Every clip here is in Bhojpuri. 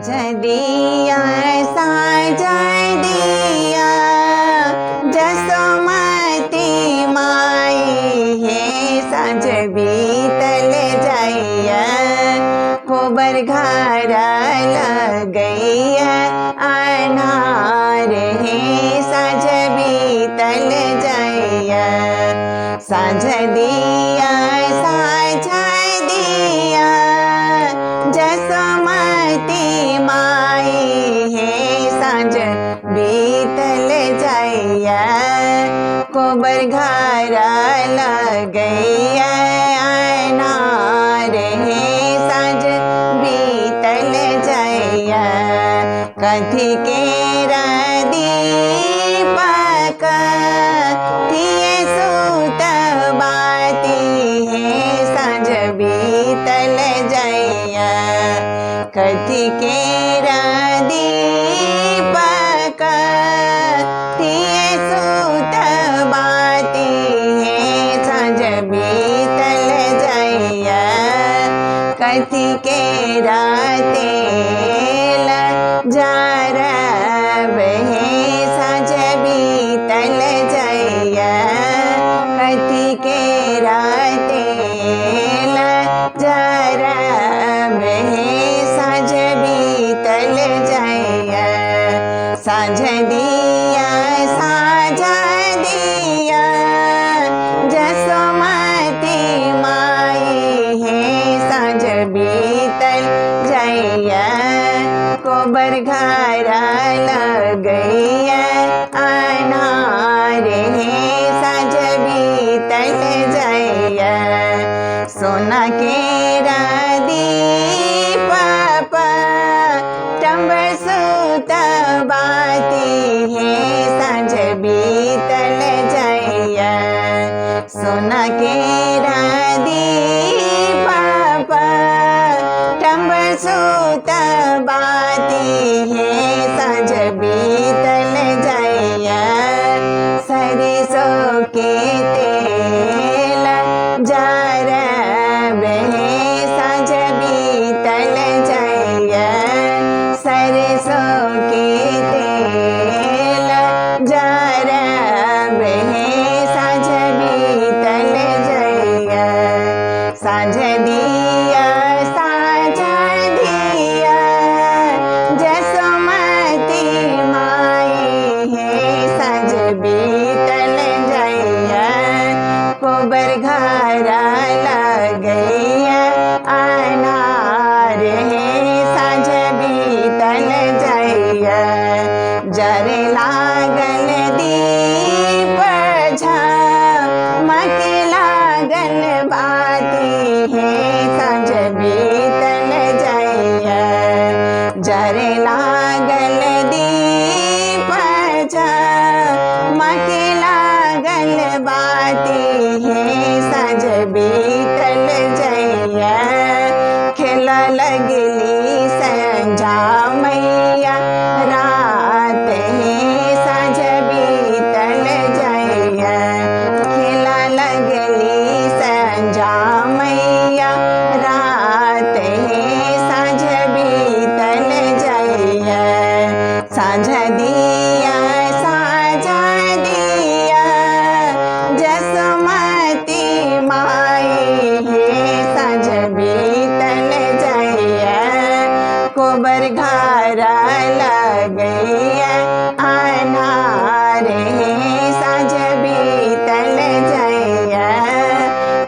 दिया साज दिया जसोमती माई हे साँझ बीतल जाइया गोबर घर लगैया अनार हे साँझ बीतल जाइया साँझ दिया साँझ दिया जसोमती माई हे साँझ बीतल जाइया गोबर घर लगैया अनार हे साँझ बीतल जाइया कथी केरा दीपक थिए सुत बाती हे साँझ बीतल जाइया कथी केरा दीपक थिए सुत बाती हे साँझ बीतल जाइया कथी केरा तेल जारब हे साँझ बीतल जाइया कथी केरा तेल जारब हे साँझ बीतल जाइया साँझ दिया साँझ दिया जसोमती माई हे साँझ बीतल जाइया गोबर घर लगैया अनार हे साँझ बीतल जाइया सोना केरा दीप टम्ब सुत बाती हे साँझ बीतल जाइया सोना केरा दीप टम्ब सुत बाती हे साँझ बीतल जाइया सरसों के तेल जारब हे साँझ बीतल जाइया सरसों के तेल जारब हे साँझ बीतल जाइया साँझ दिया साँझ दिया जसोमती माई हे साँझ बीतल जाइया गोबर घर लगैया अनार हे साँझ बीतल जाइया जरे लागल दीप झमक लागल बाती हे साँझ बीतल जाइया जरे लागल दीप झमक लागल बाती हे साँझ बीतल जाइया खेला लगली संझा मैया रात हे साँझ बीतल जाइया खेला लगली संझा मैया रात हे साँझ बीतल जाइया साँझ दिया साँझ दिया जसोमती माई हे साँझ बीतल जाइया गोबर घर लगैया अनार हे साँझ बीतल जाइया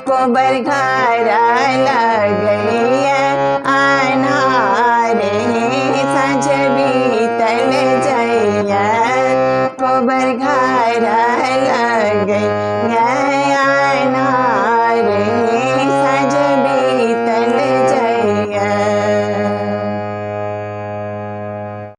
गोबर घर लगैया अनार हे साँझ बीतल जाइया गोबर घर